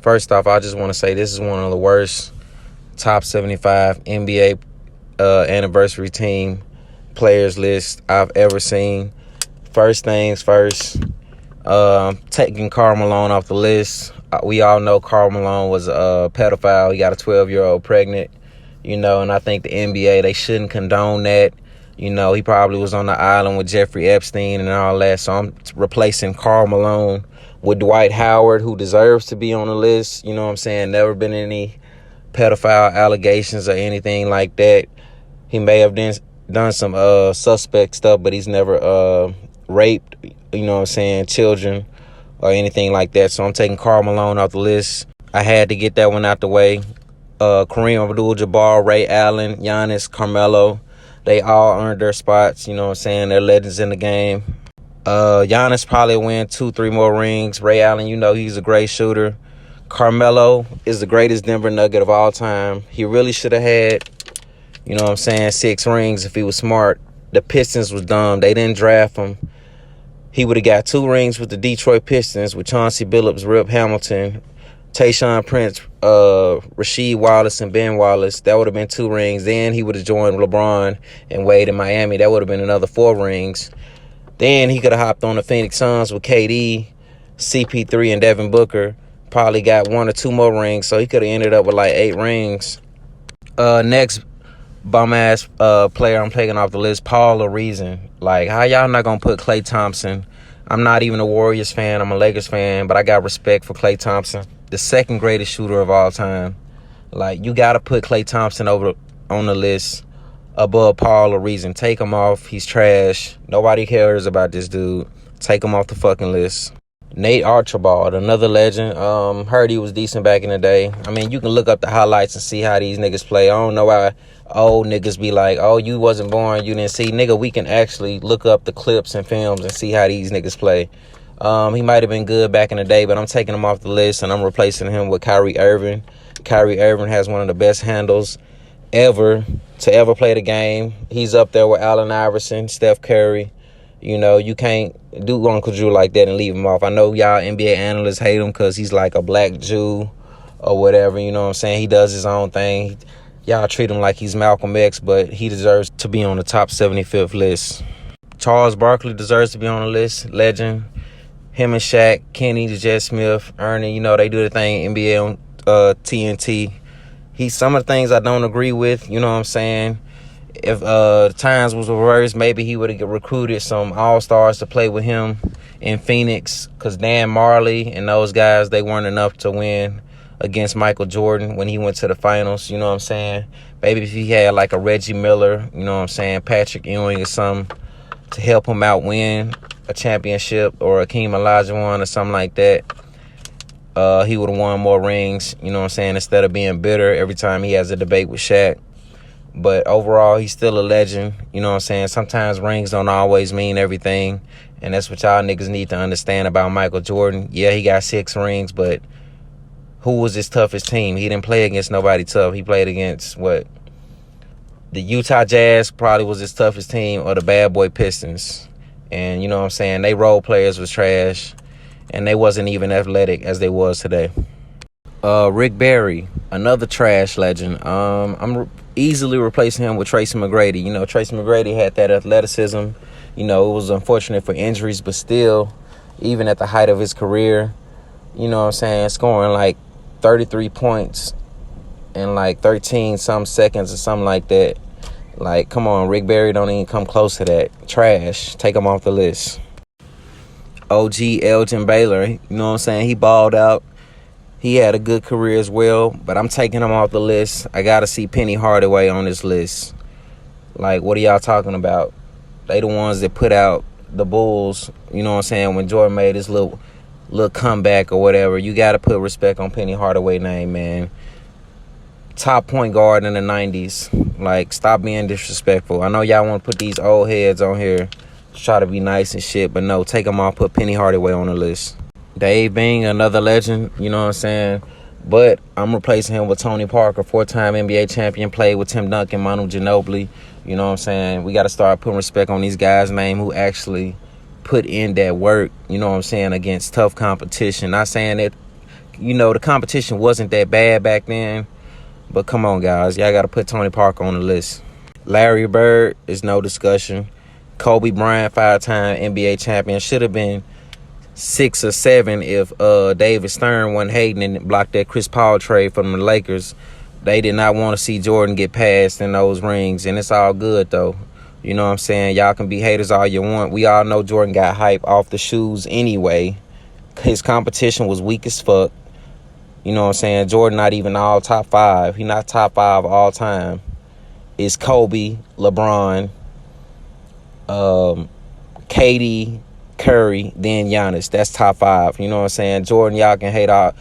First off, I just want to say this is one of the worst top 75 NBA anniversary team players list I've ever seen. First things first, taking Karl Malone off the list. We all know Karl Malone was a pedophile. He got a 12-year-old pregnant, and I think the NBA, they shouldn't condone that. He probably was on the island with Jeffrey Epstein and all that. So I'm replacing Karl Malone with Dwight Howard, who deserves to be on the list. Never been any pedophile allegations or anything like that. He may have done some suspect stuff, but he's never raped, children or anything like that. So I'm taking Karl Malone off the list. I had to get that one out the way. Kareem Abdul-Jabbar, Ray Allen, Giannis, Carmelo, they all earned their spots. They're legends in the game. Giannis probably win 2-3 more rings. Ray Allen, he's a great shooter. Carmelo is the greatest Denver Nugget of all time. He really should have had, 6 rings if he was smart. The Pistons was dumb. They didn't draft him. He would have got 2 rings with the Detroit Pistons with Chauncey Billups, Rip Hamilton, Tayshaun Prince, Rasheed Wallace, and Ben Wallace. That would have been 2 rings. Then he would have joined LeBron and Wade in Miami. That would have been another 4 rings. Then he could have hopped on the Phoenix Suns with KD, CP3, and Devin Booker. Probably got 1 or 2 more rings, so he could have ended up with like 8 rings. Next bum-ass player I'm taking off the list, Paul Reason. Like, how y'all not going to put Klay Thompson? I'm not even a Warriors fan. I'm a Lakers fan, but I got respect for Klay Thompson, the second greatest shooter of all time. Like, you got to put Klay Thompson over on the list above Paul Reason. Take him off. He's trash. Nobody cares about this dude. Take him off the fucking list. Nate Archibald, another legend. Heard he was decent back in the day. I mean, you can look up the highlights and see how these niggas play. I don't know why old niggas be like, oh, you wasn't born, you didn't see. Nigga, we can actually look up the clips and films and see how these niggas play. He might have been good back in the day, but I'm taking him off the list and I'm replacing him with Kyrie Irving. Kyrie Irving has one of the best handles ever to ever play the game. He's up there with Allen Iverson, Steph Curry. You can't do Uncle Drew like that and leave him off. I know y'all NBA analysts hate him because he's like a black Jew or whatever. He does his own thing. Y'all treat him like he's Malcolm X, but he deserves to be on the top 75th list. Charles Barkley deserves to be on the list. Legend. Him and Shaq, Kenny, Jet Smith, Ernie, they do the thing NBA on TNT. Some of the things I don't agree with, If times was reversed, maybe he would have recruited some all-stars to play with him in Phoenix, because Dan Marley and those guys, they weren't enough to win against Michael Jordan when he went to the finals. Maybe if he had like a Reggie Miller, Patrick Ewing or something to help him out win a championship, or Akeem Olajuwon or something like that, he would have won more rings, instead of being bitter every time he has a debate with Shaq. But overall, he's still a legend. Sometimes rings don't always mean everything. And that's what y'all niggas need to understand about Michael Jordan. Yeah, he got 6 rings, but who was his toughest team? He didn't play against nobody tough. He played against, the Utah Jazz probably was his toughest team, or the Bad Boy Pistons. And, they role players was trash. And they wasn't even athletic as they was today. Rick Barry, another trash legend. I'm easily replacing him with Tracy McGrady. Tracy McGrady had that athleticism. It was unfortunate for injuries, but still, even at the height of his career, scoring like 33 points in like 13 some seconds or something like that. Like, come on, Rick Barry don't even come close to that. Trash. Take him off the list. OG Elgin Baylor, he balled out. He had a good career as well, but I'm taking him off the list. I got to see Penny Hardaway on this list. Like, what are y'all talking about? They the ones that put out the Bulls, when Jordan made his little comeback or whatever. You got to put respect on Penny Hardaway's name, man. Top point guard in the 90s. Like, stop being disrespectful. I know y'all want to put these old heads on here to try to be nice and shit, but no, take them off, put Penny Hardaway on the list. Dave Bing, another legend, but I'm replacing him with Tony Parker, 4-time NBA champion, played with Tim Duncan, Manu Ginobili. We got to start putting respect on these guys' name who actually put in that work, against tough competition. Not saying that you know, the competition wasn't that bad back then. But come on, guys. Y'all got to put Tony Parker on the list. Larry Bird is no discussion. Kobe Bryant, 5-time NBA champion. Should have been 6 or 7 if David Stern wasn't hating and blocked that Chris Paul trade from the Lakers. They did not want to see Jordan get passed in those rings, and it's all good, though. You know what I'm saying? Y'all can be haters all you want. We all know Jordan got hype off the shoes anyway. His competition was weak as fuck. You know what I'm saying? Jordan not even all top 5. He not top 5 all time. It's Kobe, LeBron, KD, Curry, then Giannis. That's top 5. You know what I'm saying? Jordan, y'all can hate all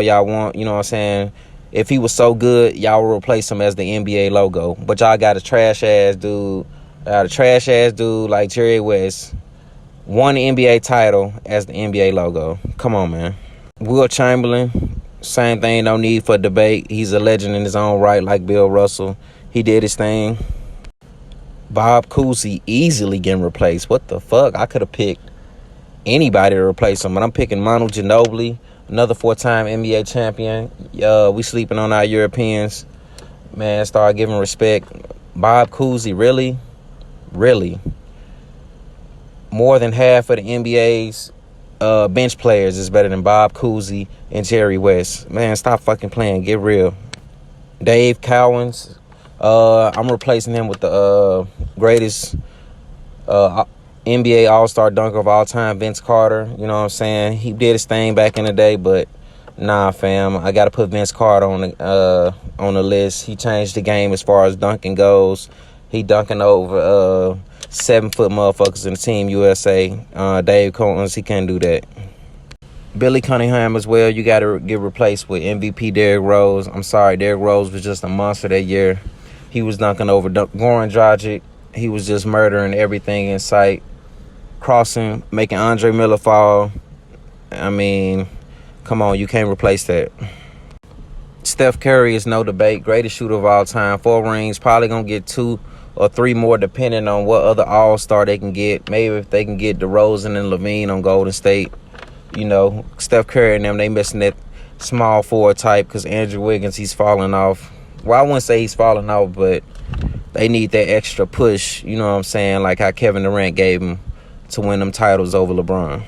y'all want. You know what I'm saying? If he was so good, y'all will replace him as the NBA logo. But y'all got a trash-ass dude. Like Jerry West. Won the NBA title as the NBA logo. Come on, man. Will Chamberlain, same thing, no need for debate. He's a legend in his own right, like Bill Russell. He did his thing. Bob Cousy easily getting replaced. What the fuck? I could have picked anybody to replace him, but I'm picking Manu Ginobili, another 4-time NBA champion. We sleeping on our Europeans. Man, start giving respect. Bob Cousy, really? Really? More than half of the NBA's bench players is better than Bob Cousy and Jerry West. Man, stop fucking playing. Get real. Dave Cowens. I'm replacing him with the greatest NBA All-Star dunker of all time, Vince Carter. You know what I'm saying? He did his thing back in the day, but nah, fam. I got to put Vince Carter on the list. He changed the game as far as dunking goes. He dunking over 7-foot motherfuckers in the Team USA. Dave Cowens, he can't do that. Billy Cunningham as well. You got to get replaced with MVP Derrick Rose. I'm sorry, Derrick Rose was just a monster that year. He was dunking over Goran Dragic. He was just murdering everything in sight. Crossing, making Andre Miller fall. I mean, come on, you can't replace that. Steph Curry is no debate. Greatest shooter of all time. 4 rings. Probably going to get 2 or 3 more depending on what other all-star they can get. Maybe if they can get DeRozan and Levine on Golden State. You know, Steph Curry and them, they missing that small forward type because Andrew Wiggins, he's falling off. Well, I wouldn't say he's falling off, but they need that extra push, you know what I'm saying, like how Kevin Durant gave him to win them titles over LeBron.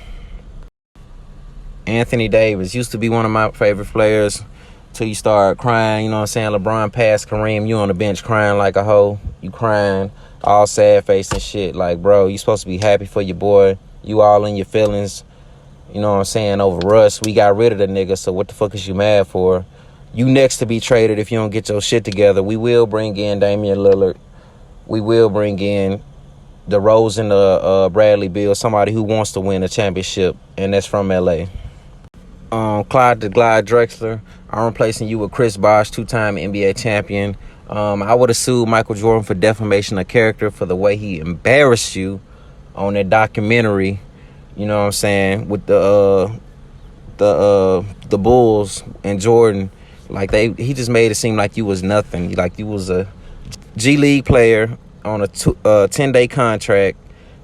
Anthony Davis used to be one of my favorite players till you start crying, you know what I'm saying. LeBron passed Kareem, you on the bench crying like a hoe. You crying, all sad face and shit. Like, bro, you supposed to be happy for your boy. You all in your feelings. You know what I'm saying? Over Russ, we got rid of the nigga, so what the fuck is you mad for? You next to be traded if you don't get your shit together. We will bring in Damian Lillard. We will bring in DeRozan, Bradley Beal, somebody who wants to win a championship, and that's from L.A. Clyde the Glide Drexler, I'm replacing you with Chris Bosh, 2-time NBA champion. I would have sued Michael Jordan for defamation of character for the way he embarrassed you on that documentary. You know what I'm saying, with the Bulls and Jordan. Like, he just made it seem like you was nothing. Like you was a G League player on a 10-day contract.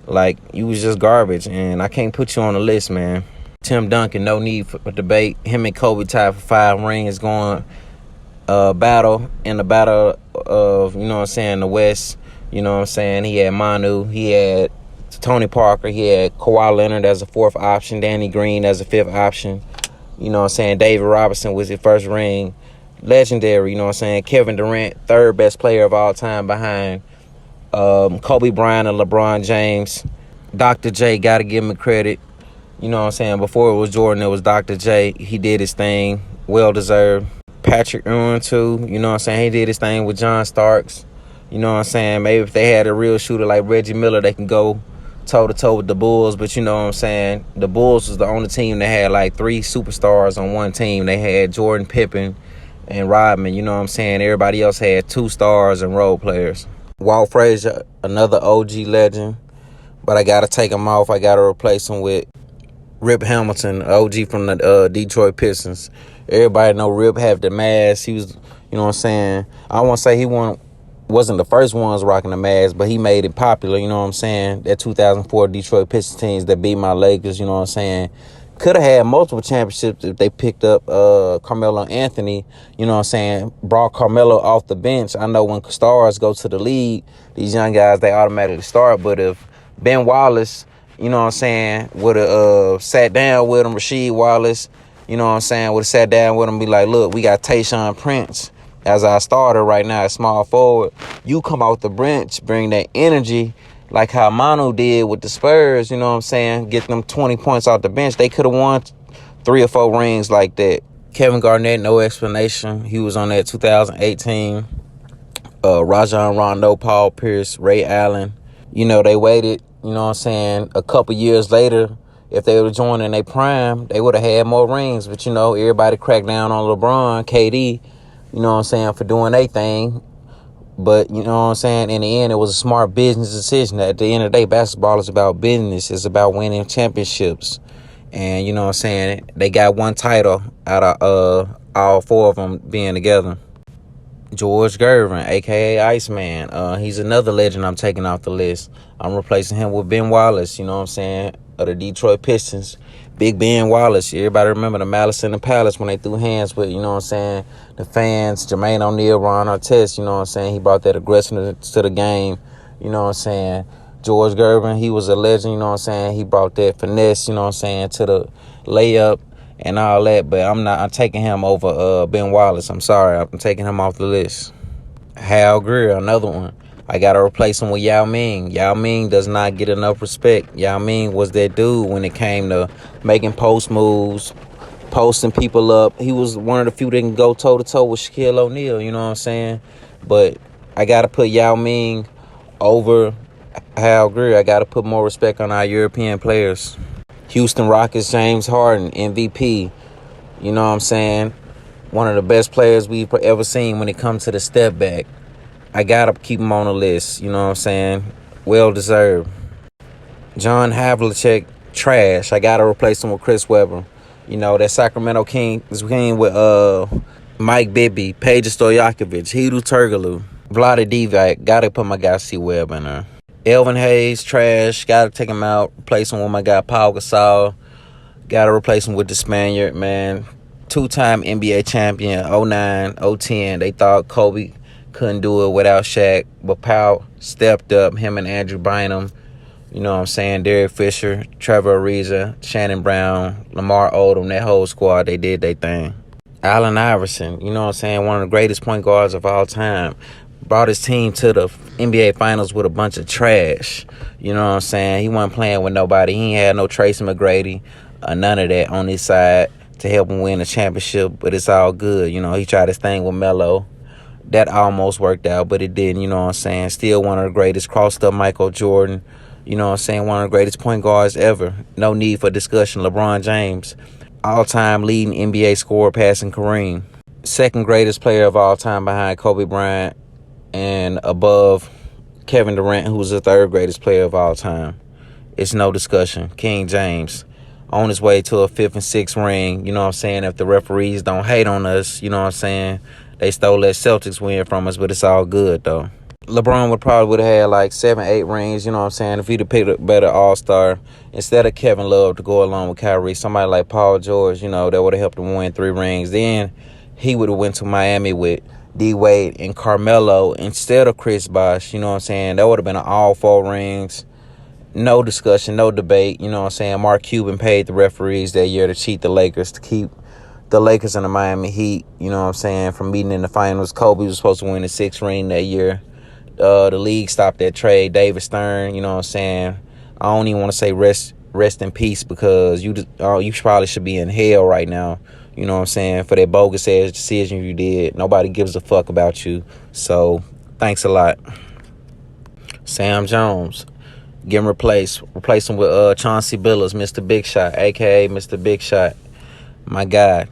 Like, you was just garbage, and I can't put you on the list, man. Tim Duncan, no need for debate. Him and Kobe tied for 5 rings, going battle in the battle of, you know what I'm saying, the West. You know what I'm saying? He had Manu, he had Tony Parker, he had Kawhi Leonard as a 4th option, Danny Green as a 5th option. You know what I'm saying? David Robinson was his first ring. Legendary, you know what I'm saying? Kevin Durant, 3rd best player of all time behind Kobe Bryant and LeBron James. Dr. J, got to give him credit. You know what I'm saying? Before it was Jordan, it was Dr. J. He did his thing. Well-deserved. Patrick Ewing, too. You know what I'm saying? He did his thing with John Starks. You know what I'm saying? Maybe if they had a real shooter like Reggie Miller, they can go toe-to-toe with the Bulls. But you know what I'm saying? The Bulls was the only team that had like 3 superstars on one team. They had Jordan, Pippen, and Rodman. You know what I'm saying? Everybody else had 2 stars and role players. Walt Frazier, another OG legend. But I got to take him off. I got to replace him with Rip Hamilton, OG from the Detroit Pistons. Everybody know Rip had the mask. He was, you know what I'm saying? I won't say he wasn't the first ones rocking the mask, but he made it popular, you know what I'm saying? That 2004 Detroit Pistons teams that beat my Lakers, you know what I'm saying? Could have had multiple championships if they picked up Carmelo Anthony, you know what I'm saying, brought Carmelo off the bench. I know when stars go to the league, these young guys, they automatically start. But if Ben Wallace, you know what I'm saying, would have sat down with him, Rasheed Wallace, you know what I'm saying, would have sat down with him and be like, look, we got Tayshaun Prince as our starter right now, small forward. You come off the bench, bring that energy, like how Manu did with the Spurs, you know what I'm saying, get them 20 points off the bench. They could have won 3 or 4 rings like that. Kevin Garnett, no explanation. He was on that 2018. Rajon Rondo, Paul Pierce, Ray Allen. You know, they waited, you know what I'm saying, a couple years later. If they would have joined in their prime, they would have had more rings. But, you know, everybody cracked down on LeBron, KD, you know what I'm saying, for doing their thing. But, you know what I'm saying, in the end, it was a smart business decision. At the end of the day, basketball is about business. It's about winning championships. And, you know what I'm saying, they got 1 title out of all 4 of them being together. George Gervin, a.k.a. Iceman. He's another legend I'm taking off the list. I'm replacing him with Ben Wallace, you know what I'm saying, of the Detroit Pistons. Big Ben Wallace. Everybody remember the Malice in the Palace when they threw hands with, you know what I'm saying, the fans, Jermaine O'Neal, Ron Artest, you know what I'm saying. He brought that aggression to the game, you know what I'm saying. George Gervin, he was a legend, you know what I'm saying. He brought that finesse, you know what I'm saying, to the layup and all that. But I'm taking him over Ben Wallace. I'm sorry. I'm taking him off the list. Hal Greer, another one. I got to replace him with Yao Ming. Yao Ming does not get enough respect. Yao Ming was that dude when it came to making post moves, posting people up. He was one of the few that can go toe-to-toe with Shaquille O'Neal, you know what I'm saying? But I got to put Yao Ming over Hal Greer. I got to put more respect on our European players. Houston Rockets, James Harden, MVP. You know what I'm saying? One of the best players we've ever seen when it comes to the step back. I got to keep him on the list. You know what I'm saying? Well deserved. John Havlicek, trash. I got to replace him with Chris Webber. You know, that Sacramento King with Mike Bibby, Peja Stojakovic, Hedo Turkoglu, Vlade Divac. Got to put my guy C. Webb in there. Elvin Hayes, trash. Got to take him out. Replace him with my guy Paul Gasol. Got to replace him with the Spaniard, man. 2-time NBA champion, 09, 010. They thought Kobe couldn't do it without Shaq. But Paul stepped up, him and Andrew Bynum. You know what I'm saying? Derek Fisher, Trevor Ariza, Shannon Brown, Lamar Odom, that whole squad, they did their thing. Allen Iverson, you know what I'm saying? One of the greatest point guards of all time. Brought his team to the NBA Finals with a bunch of trash. You know what I'm saying? He wasn't playing with nobody. He ain't had no Tracy McGrady, none of that on his side to help him win a championship, but it's all good. You know, he tried his thing with Melo. That almost worked out, but it didn't, you know what I'm saying? Still one of the greatest. Crossed up Michael Jordan. You know what I'm saying? One of the greatest point guards ever. No need for discussion. LeBron James, all-time leading NBA scorer passing Kareem. Second greatest player of all time behind Kobe Bryant and above Kevin Durant, who's the third greatest player of all time. It's no discussion. King James, on his way to a 5th and 6th ring. You know what I'm saying? If the referees don't hate on us, you know what I'm saying? They stole that Celtics win from us, but it's all good, though. LeBron would have had like 7, 8 rings, you know what I'm saying, if he'd have picked a better all-star instead of Kevin Love to go along with Kyrie. Somebody like Paul George, you know, that would have helped him win 3 rings. Then he would have went to Miami with D-Wade and Carmelo instead of Chris Bosh, you know what I'm saying? That would have been all 4 rings. No discussion, no debate, you know what I'm saying? Mark Cuban paid the referees that year to cheat the Lakers, to keep the Lakers and the Miami Heat, you know what I'm saying, from meeting in the finals. Kobe was supposed to win the 6th ring that year. The league stopped that trade. David Stern, you know what I'm saying? I don't even want to say rest in peace, because you probably should be in hell right now, you know what I'm saying, for that bogus ass decision you did. Nobody gives a fuck about you. So, thanks a lot. Sam Jones, get him replaced. Replace him with Chauncey Billups, Mr. Big Shot, a.k.a. Mr. Big Shot. My guy.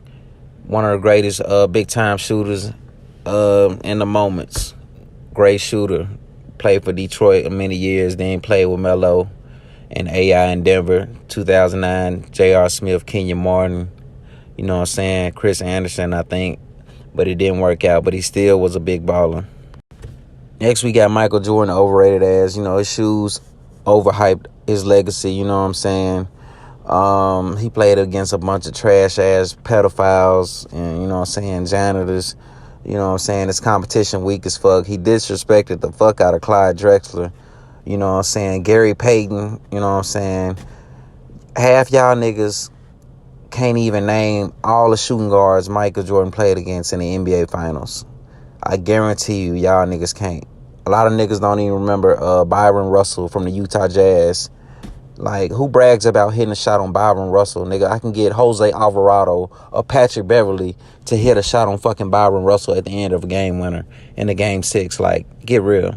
One of the greatest big-time shooters in the moments. Great shooter. Played for Detroit many years. Then played with Melo and AI in Denver. 2009, J.R. Smith, Kenyon Martin. You know what I'm saying? Chris Anderson, I think. But it didn't work out. But he still was a big baller. Next, we got Michael Jordan, overrated as. You know, his shoes overhyped his legacy. You know what I'm saying? He played against a bunch of trash ass pedophiles and, you know what I'm saying, janitors. You know what I'm saying? It's competition weak as fuck. He disrespected the fuck out of Clyde Drexler. You know what I'm saying? Gary Payton, you know what I'm saying? Half y'all niggas can't even name all the shooting guards Michael Jordan played against in the NBA Finals. I guarantee you, y'all niggas can't. A lot of niggas don't even remember Byron Russell from the Utah Jazz. Like, who brags about hitting a shot on Byron Russell, nigga? I can get Jose Alvarado or Patrick Beverly to hit a shot on fucking Byron Russell at the end of a game winner in the game 6. Like, get real.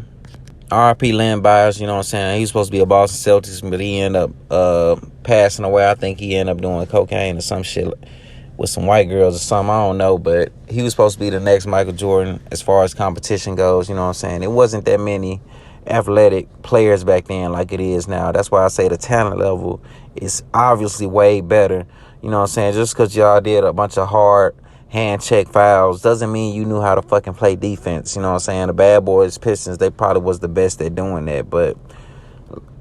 RP Len Byers, you know what I'm saying? He was supposed to be a Boston Celtics, but he ended up passing away. I think he ended up doing cocaine or some shit with some white girls or something. I don't know, but he was supposed to be the next Michael Jordan as far as competition goes, you know what I'm saying? It wasn't that many athletic players back then like it is now. That's why I say the talent level is obviously way better. You know what I'm saying? Just because y'all did a bunch of hard hand check fouls doesn't mean you knew how to fucking play defense. You know what I'm saying? The Bad Boys Pistons, they probably was the best at doing that. But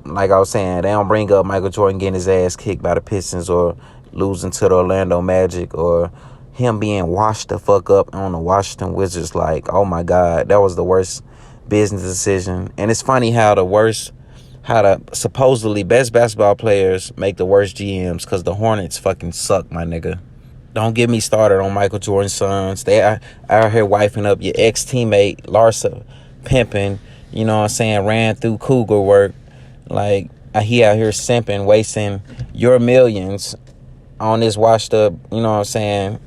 like I was saying, they don't bring up Michael Jordan getting his ass kicked by the Pistons or losing to the Orlando Magic or him being washed the fuck up on the Washington Wizards. Like, oh my God, that was the worst business decision. And it's funny how the supposedly best basketball players make the worst GMs, because the Hornets fucking suck, my nigga. Don't get me started on Michael Jordan's sons. They are out here wifing up your ex-teammate, Larsa pimping, you know what I'm saying, ran through cougar work. Like, he out here simping, wasting your millions on this washed up, you know what I'm saying,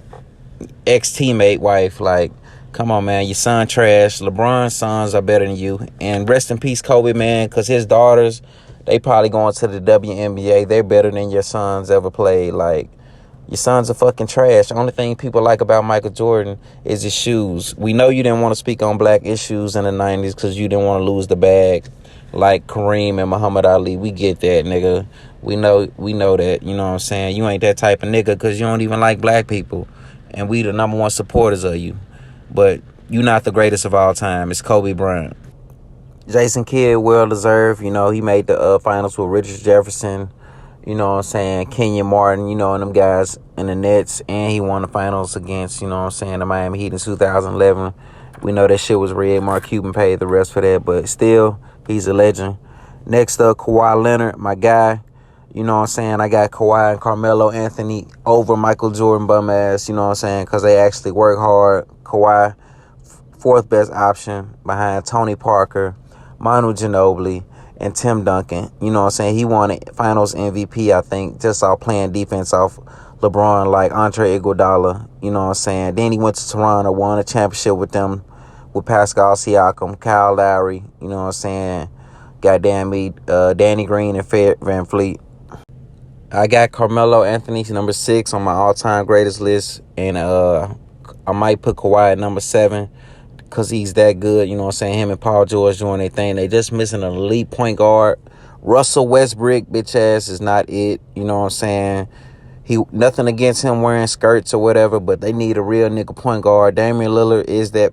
ex-teammate wife. Like, come on, man, your son trash. LeBron's sons are better than you. And rest in peace, Kobe, man, because his daughters, they probably going to the WNBA. They're better than your sons ever played. Like, your sons are fucking trash. The only thing people like about Michael Jordan is his shoes. We know you didn't want to speak on black issues in the 90s because you didn't want to lose the bag like Kareem and Muhammad Ali. We get that, nigga. We know that, you know what I'm saying? You ain't that type of nigga because you don't even like black people. And we the number one supporters of you. But you not the greatest of all time. It's Kobe Bryant. Jason Kidd, well-deserved. You know, he made the finals with Richard Jefferson. You know what I'm saying? Kenyon Martin, you know, and them guys in the Nets. And he won the finals against, you know what I'm saying, the Miami Heat in 2011. We know that shit was rigged. Mark Cuban paid the rest for that. But still, he's a legend. Next up, Kawhi Leonard, my guy. You know what I'm saying? I got Kawhi and Carmelo Anthony over Michael Jordan bum ass. You know what I'm saying? Because they actually work hard. Kawhi, fourth best option behind Tony Parker, Manu Ginobili, and Tim Duncan. You know what I'm saying? He won a finals MVP, I think, just off playing defense off LeBron like Andre Iguodala. You know what I'm saying? Then he went to Toronto, won a championship with them, with Pascal Siakam, Kyle Lowry. You know what I'm saying? Goddamn me, Danny Green and Fred VanVleet. I got Carmelo Anthony number 6 on my all-time greatest list, and I might put Kawhi at number 7 because he's that good. You know what I'm saying? Him and Paul George doing their thing. They just missing an elite point guard. Russell Westbrook, bitch ass, is not it. You know what I'm saying? Nothing against him wearing skirts or whatever, but they need a real nigga point guard. Damian Lillard is that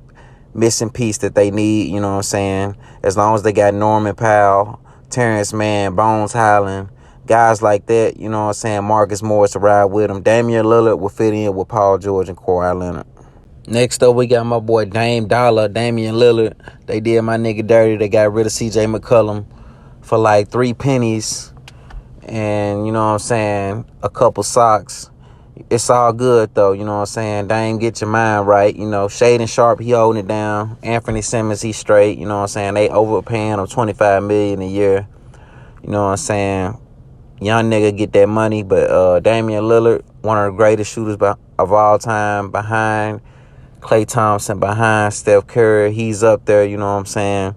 missing piece that they need. You know what I'm saying? As long as they got Norman Powell, Terrence Mann, Bones Highland, guys like that, you know what I'm saying, Marcus Morris to ride with him. Damian Lillard will fit in with Paul George and Kawhi Leonard. Next up, we got my boy Damian Lillard. They did my nigga dirty. They got rid of CJ McCollum for like 3 pennies and, you know what I'm saying, a couple socks. It's all good, though, you know what I'm saying? Dame, get your mind right. You know, Shaden Sharp, he holding it down. Anthony Simmons, he straight. You know what I'm saying? They overpaying him $25 million a year. You know what I'm saying? Young nigga get that money, but Damian Lillard, one of the greatest shooters of all time, behind Klay Thompson, behind Steph Curry. He's up there, you know what I'm saying?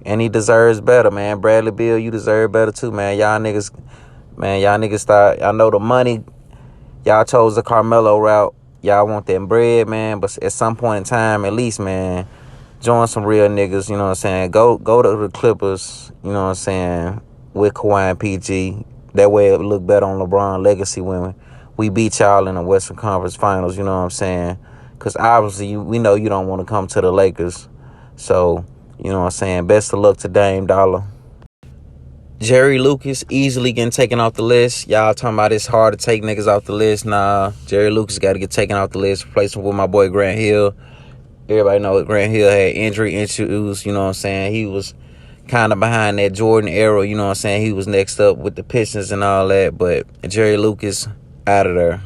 And he deserves better, man. Bradley Beal, you deserve better too, man. Y'all niggas start, I know the money, y'all chose the Carmelo route. Y'all want that bread, man, but at some point in time, at least, man, join some real niggas, you know what I'm saying? Go to the Clippers, you know what I'm saying, with Kawhi and PG. That way it look better on LeBron legacy women. We beat y'all in the Western Conference Finals, you know what I'm saying? Because obviously we know you don't want to come to the Lakers. So, you know what I'm saying? Best of luck to Dame Dollar. Jerry Lucas easily getting taken off the list. Y'all talking about it's hard to take niggas off the list. Nah, Jerry Lucas got to get taken off the list. Replacing with my boy Grant Hill. Everybody know Grant Hill had injury issues. You know what I'm saying? He was kind of behind that Jordan era. You know what I'm saying? He was next up with the Pistons and all that. But Jerry Lucas out of there.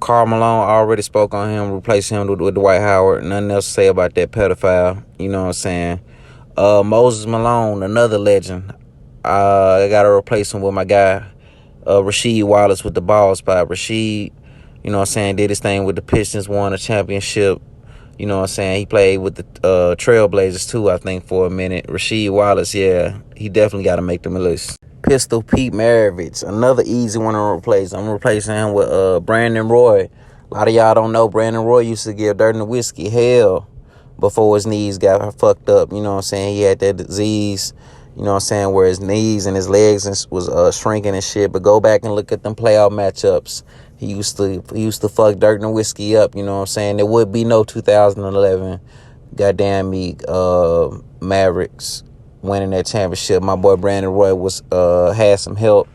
Karl Malone already spoke on him. Replace him with Dwight Howard. Nothing else to say about that pedophile. You know what I'm saying? Moses Malone, another legend. I got to replace him with my guy, Rasheed Wallace with the ball spot. Rasheed, you know what I'm saying, did his thing with the Pistons, won a championship. You know what I'm saying? He played with the Trailblazers, too, I think, for a minute. Rasheed Wallace, yeah, he definitely got to make the list. Pistol Pete Maravich, another easy one to replace. I'm replacing him with Brandon Roy. A lot of y'all don't know Brandon Roy used to give Dirt and Whiskey hell before his knees got fucked up. You know what I'm saying? He had that disease, you know what I'm saying, where his knees and his legs was shrinking and shit. But go back and look at them playoff matchups. He used to fuck Dirt and Whiskey up, you know what I'm saying? There would be no 2011 goddamn me Mavericks winning that championship. My boy Brandon Roy had some help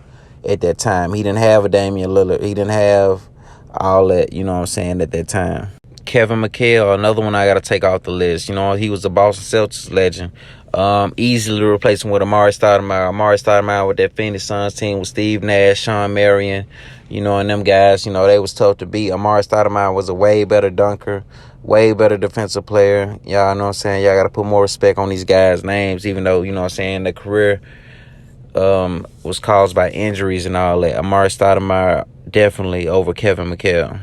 at that time. He didn't have a Damian Lillard. He didn't have all that, you know what I'm saying, at that time. Kevin McHale, another one I got to take off the list. You know, he was a Boston Celtics legend. Easily replacing with Amari Stoudemire. Amari Stoudemire with that Phoenix Suns team with Steve Nash, Sean Marion, you know, and them guys, you know, they was tough to beat. Amari Stoudemire was a way better dunker, way better defensive player. Y'all know what I'm saying? Y'all got to put more respect on these guys' names, even though, you know what I'm saying, the career was caused by injuries and all that. Amari Stoudemire definitely over Kevin McHale.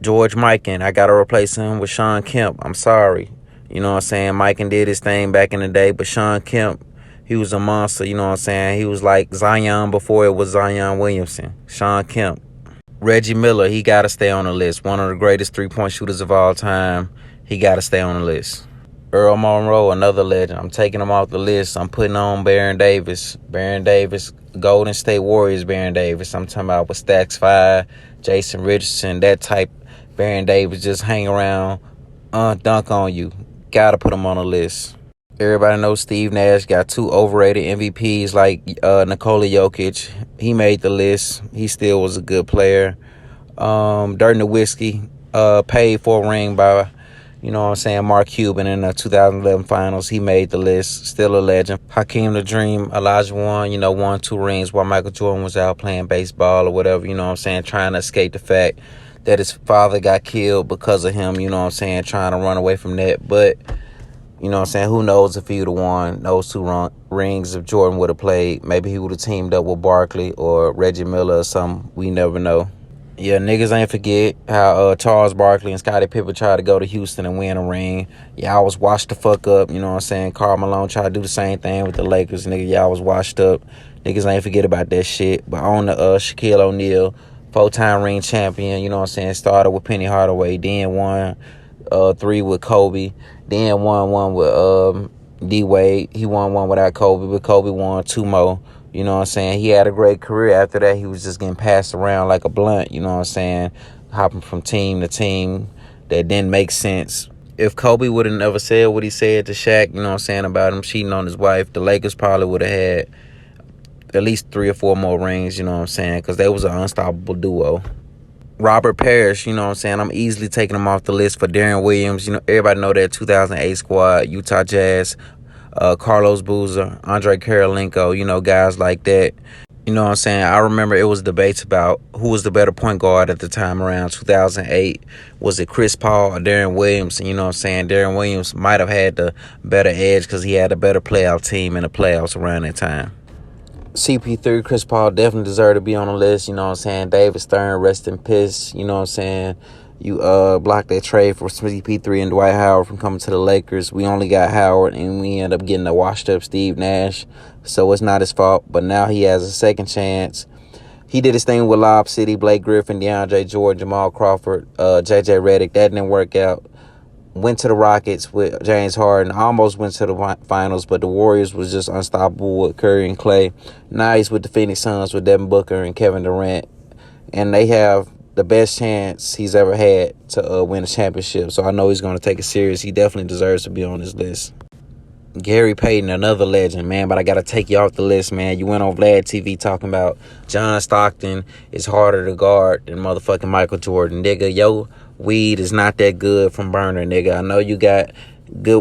George Mikan, I got to replace him with Sean Kemp. I'm sorry. You know what I'm saying? Mikan did his thing back in the day, but Sean Kemp, he was a monster. You know what I'm saying? He was like Zion before it was Zion Williamson. Sean Kemp. Reggie Miller, he got to stay on the list. One of the greatest three-point shooters of all time. He got to stay on the list. Earl Monroe, another legend. I'm taking him off the list. I'm putting on Baron Davis. Baron Davis, Golden State Warriors Baron Davis. I'm talking about with Stacks 5, Jason Richardson, that type. Baron Davis just hang around, dunk on you. Gotta put him on the list. Everybody knows Steve Nash got 2 overrated MVPs like Nikola Jokic. He made the list. He still was a good player. Dirt Nowitzki paid for a ring by, you know what I'm saying, Mark Cuban in the 2011 finals. He made the list. Still a legend. Hakeem the Dream, Elijah won 2 rings while Michael Jordan was out playing baseball or whatever, you know what I'm saying, trying to escape the fact that his father got killed because of him, you know what I'm saying, trying to run away from that. But, you know what I'm saying, who knows if he would have won those 2 rings if Jordan would have played. Maybe he would have teamed up with Barkley or Reggie Miller or something. We never know. Yeah, niggas ain't forget how Charles Barkley and Scottie Pippen tried to go to Houston and win a ring. Y'all was washed the fuck up, you know what I'm saying. Karl Malone tried to do the same thing with the Lakers. Nigga, y'all was washed up. Niggas ain't forget about that shit. But on the Shaquille O'Neal, 4-time ring champion, you know what I'm saying, started with Penny Hardaway, then won 3 with Kobe, then won 1 with D-Wade. He won 1 without Kobe, but Kobe won 2 more. You know what I'm saying? He had a great career after that. He was just getting passed around like a blunt, you know what I'm saying, hopping from team to team. That didn't make sense. If Kobe would have never said what he said to Shaq, you know what I'm saying, about him cheating on his wife, the Lakers probably would have had at least 3 or 4 more rings, you know what I'm saying, because they was an unstoppable duo. Robert Parrish, you know what I'm saying, I'm easily taking him off the list for Darren Williams. You know, everybody know that 2008 squad, Utah Jazz, Carlos Boozer, Andre Karolinko, you know, guys like that. You know what I'm saying? I remember it was debates about who was the better point guard at the time around 2008. Was it Chris Paul or Darren Williams? And you know what I'm saying? Darren Williams might have had the better edge because he had a better playoff team in the playoffs around that time. CP3, Chris Paul definitely deserved to be on the list, you know what I'm saying? David Stern, rest in peace, you know what I'm saying? You blocked that trade for CP3 and Dwight Howard from coming to the Lakers. We only got Howard, and we ended up getting a washed-up Steve Nash, so it's not his fault. But now he has a second chance. He did his thing with Lob City, Blake Griffin, DeAndre Jordan, Jamal Crawford, J.J. Redick. That didn't work out. Went to the Rockets with James Harden. Almost went to the finals, but the Warriors was just unstoppable with Curry and Klay. Now he's with the Phoenix Suns with Devin Booker and Kevin Durant. And they have the best chance he's ever had to win a championship. So I know he's going to take it serious. He definitely deserves to be on this list. Gary Payton, another legend, man, but I got to take you off the list, man. You went on Vlad TV talking about John Stockton is harder to guard than motherfucking Michael Jordan. Nigga, yo, weed is not that good from Burner, nigga. I know you got good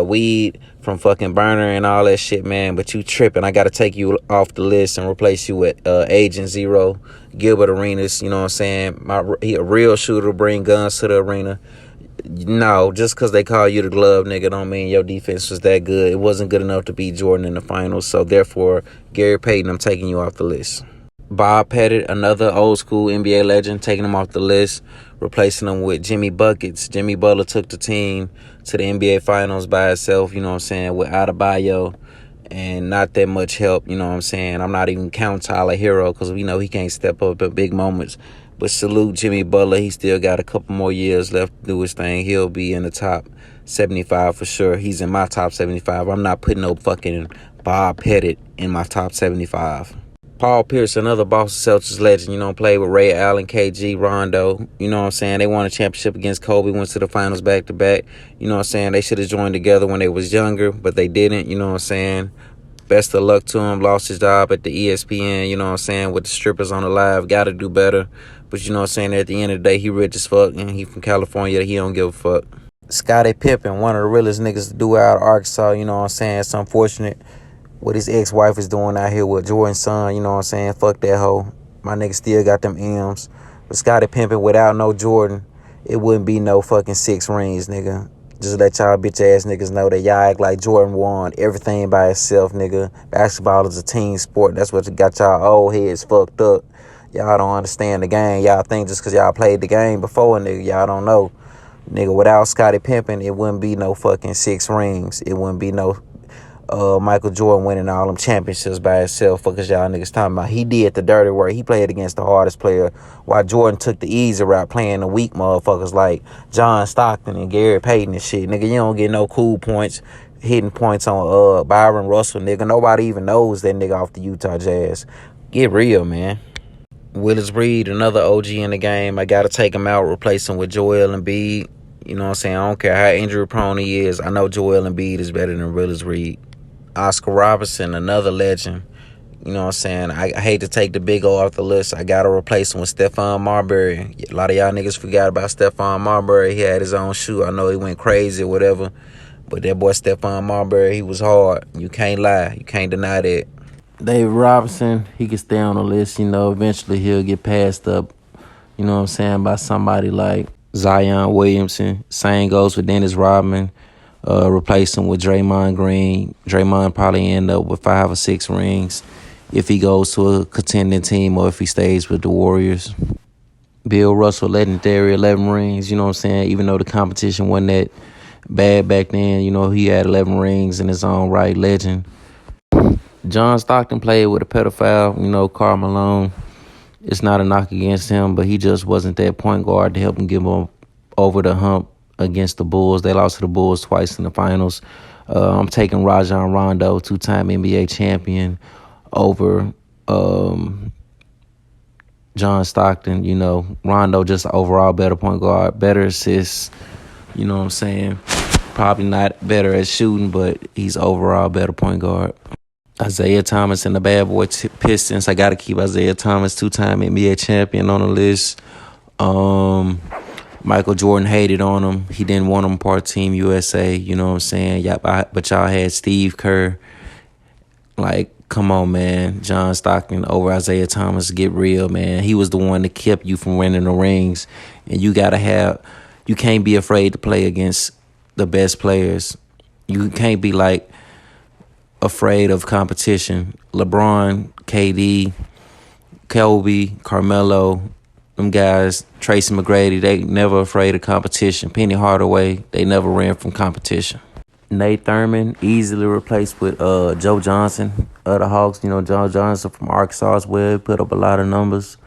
weed from fucking Burner and all that shit, man, but you tripping. I got to take you off the list and replace you with Agent Zero, Gilbert Arenas, you know what I'm saying? He a real shooter, bring guns to the arena. No, just because they call you the glove nigga don't mean your defense was that good. It wasn't good enough to beat Jordan in the finals. So, therefore, Gary Payton, I'm taking you off the list. Bob Pettit, another old school NBA legend, taking him off the list, replacing him with Jimmy Buckets. Jimmy Butler took the team to the NBA finals by itself, you know what I'm saying, with Adebayo and not that much help, you know what I'm saying. I'm not even counting Tyler Hero because we know he can't step up at big moments. But salute Jimmy Butler. He still got a couple more years left to do his thing. He'll be in the top 75 for sure. He's in my top 75. I'm not putting no fucking Bob Pettit in my top 75. Paul Pierce, another Boston Celtics legend, you know, played with Ray Allen, KG, Rondo. You know what I'm saying? They won a championship against Kobe, went to the finals back-to-back. You know what I'm saying? They should have joined together when they was younger, but they didn't, you know what I'm saying? Best of luck to him. Lost his job at the ESPN, you know what I'm saying, with the strippers on the live. Got to do better. But you know what I'm saying, at the end of the day, he rich as fuck, and he from California. He don't give a fuck. Scottie Pippen, one of the realest niggas to do out of Arkansas, you know what I'm saying. It's unfortunate what his ex-wife is doing out here with Jordan's son, you know what I'm saying. Fuck that hoe. My nigga still got them M's. But Scottie Pippen, without no Jordan, it wouldn't be no fucking 6 rings, nigga. Just let y'all bitch-ass niggas know that y'all act like Jordan won everything by himself, nigga. Basketball is a team sport. That's what got y'all old heads fucked up. Y'all don't understand the game. Y'all think just because y'all played the game before, nigga, y'all don't know. Nigga, without Scottie Pippen, it wouldn't be no fucking 6 rings. It wouldn't be no Michael Jordan winning all them championships by himself. Fuckers y'all niggas talking about. He did the dirty work. He played against the hardest player, while Jordan took the easy route playing the weak motherfuckers like John Stockton and Gary Payton and shit. Nigga, you don't get no cool points, hitting points on Byron Russell, nigga. Nobody even knows that nigga off the Utah Jazz. Get real, man. Willis Reed, another OG in the game. I got to take him out, replace him with Joel Embiid. You know what I'm saying? I don't care how injury prone he is. I know Joel Embiid is better than Willis Reed. Oscar Robertson, another legend. You know what I'm saying? I hate to take the big O off the list. I got to replace him with Stephon Marbury. A lot of y'all niggas forgot about Stephon Marbury. He had his own shoe. I know he went crazy or whatever. But that boy Stephon Marbury, he was hard. You can't lie. You can't deny that. David Robinson, he can stay on the list. You know, eventually he'll get passed up, you know what I'm saying, by somebody like Zion Williamson. Same goes with Dennis Rodman. Replace him with Draymond Green. Draymond probably end up with 5 or 6 rings if he goes to a contending team or if he stays with the Warriors. Bill Russell, legendary, 11 rings, you know what I'm saying, even though the competition wasn't that bad back then. You know, he had 11 rings in his own right, legend. John Stockton played with a pedophile, you know, Karl Malone. It's not a knock against him, but he just wasn't that point guard to help him get him over the hump against the Bulls. They lost to the Bulls twice in the finals. I'm taking Rajon Rondo, 2-time NBA champion, over John Stockton. You know, Rondo just overall better point guard, better assists, you know what I'm saying? Probably not better at shooting, but he's overall better point guard. Isaiah Thomas and the bad boy Pistons. I got to keep Isaiah Thomas, 2-time NBA champion, on the list. Michael Jordan hated on him. He didn't want him part Team USA, you know what I'm saying? But y'all had Steve Kerr. Like, come on, man. John Stockton over Isaiah Thomas. Get real, man. He was the one that kept you from winning the rings. And you can't be afraid to play against the best players. You can't be like afraid of competition. LeBron, KD, Kobe, Carmelo, them guys, Tracy McGrady, they never afraid of competition. Penny Hardaway, they never ran from competition. Nate Thurman, easily replaced with Joe Johnson of the Hawks. You know, Joe Johnson from Arkansas as well, put up a lot of numbers.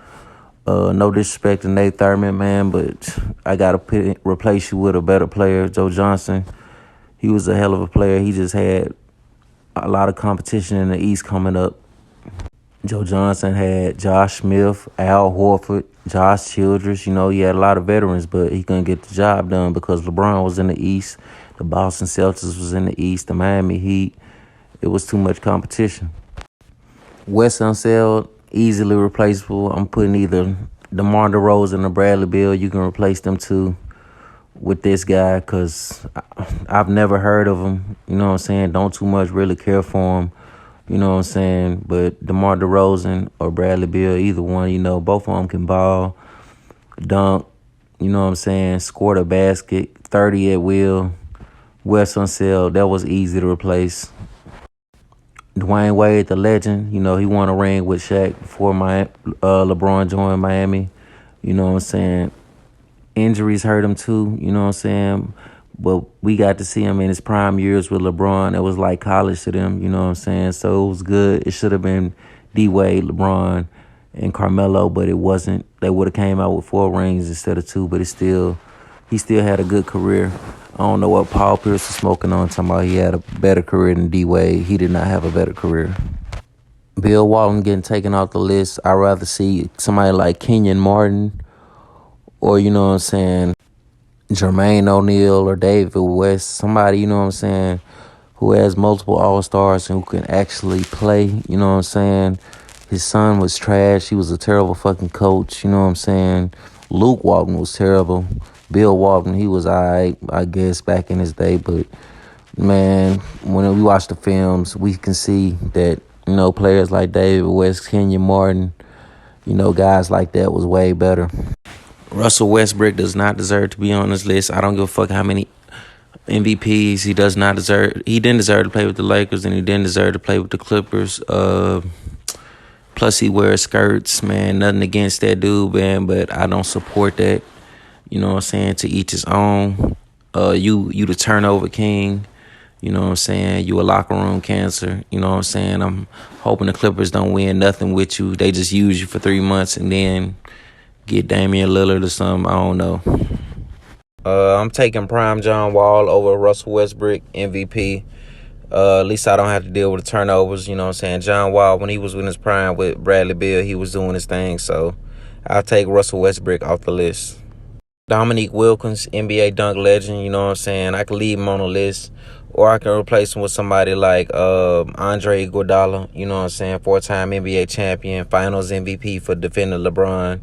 No disrespect to Nate Thurman, man, but I got to replace you with a better player, Joe Johnson. He was a hell of a player. He just had a lot of competition in the East coming up. Joe Johnson had Josh Smith, Al Horford, Josh Childress. You know, he had a lot of veterans, but he couldn't get the job done because LeBron was in the East. The Boston Celtics was in the East. The Miami Heat. It was too much competition. Wes Unseld, easily replaceable. I'm putting either DeMar DeRozan or Bradley Beal. You can replace them two with this guy because I've never heard of him. You know what I'm saying? Don't too much really care for him. You know what I'm saying? But DeMar DeRozan or Bradley Beal, either one, you know, both of them can ball, dunk, you know what I'm saying, score the basket, 30 at will. Wes Unseld, that was easy to replace. Dwayne Wade, the legend, you know, he won a ring with Shaq before LeBron joined Miami. You know what I'm saying? Injuries hurt him too, you know what I'm saying? But we got to see him in his prime years with LeBron. It was like college to them, you know what I'm saying? So it was good. It should have been D-Wade, LeBron, and Carmelo, but it wasn't. They would have came out with 4 rings instead of 2, but he still had a good career. I don't know what Paul Pierce was smoking on, talking about he had a better career than D-Wade. He did not have a better career. Bill Walton getting taken off the list. I'd rather see somebody like Kenyon Martin or, you know what I'm saying, Jermaine O'Neal or David West. Somebody, you know what I'm saying, who has multiple All-Stars and who can actually play, you know what I'm saying. His son was trash. He was a terrible fucking coach, you know what I'm saying. Luke Walton was terrible. Bill Walton, he was all right, I guess, back in his day. But, man, when we watch the films, we can see that, you know, players like David West, Kenyon Martin, you know, guys like that was way better. Russell Westbrook does not deserve to be on this list. I don't give a fuck how many MVPs he does not deserve. He didn't deserve to play with the Lakers, and he didn't deserve to play with the Clippers. Plus, he wears skirts, man. Nothing against that dude, man, but I don't support that. You know what I'm saying? To each his own. You the turnover king. You know what I'm saying? You a locker room cancer. You know what I'm saying? I'm hoping the Clippers don't win nothing with you. They just use you for 3 months and then get Damian Lillard or something. I don't know. I'm taking prime John Wall over Russell Westbrook, MVP. At least I don't have to deal with the turnovers. You know what I'm saying? John Wall, when he was in his prime with Bradley Beal, he was doing his thing. So I'll take Russell Westbrook off the list. Dominique Wilkins, NBA dunk legend. You know what I'm saying? I can leave him on the list. Or I can replace him with somebody like Andre Iguodala. You know what I'm saying? 4-time NBA champion, finals MVP for defending LeBron.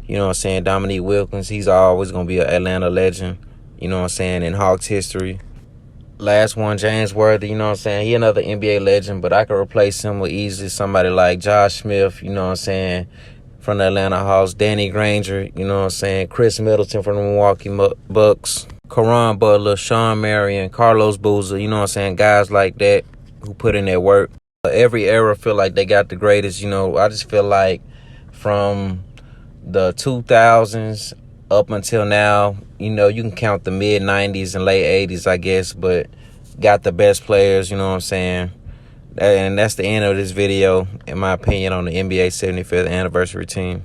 You know what I'm saying? Dominique Wilkins, he's always going to be an Atlanta legend, you know what I'm saying, in Hawks history. Last one, James Worthy, you know what I'm saying? He another NBA legend, but I could replace him with easily somebody like Josh Smith, you know what I'm saying, from the Atlanta Hawks. Danny Granger, you know what I'm saying? Chris Middleton from the Milwaukee Bucks. Caron Butler, Sean Marion, Carlos Boozer, you know what I'm saying? Guys like that who put in their work. Every era feel like they got the greatest, you know. I just feel like from the 2000s up until now, you know, you can count the mid-90s and late 80s, I guess, but got the best players, you know what I'm saying? And that's the end of this video, in my opinion, on the NBA 75th anniversary team.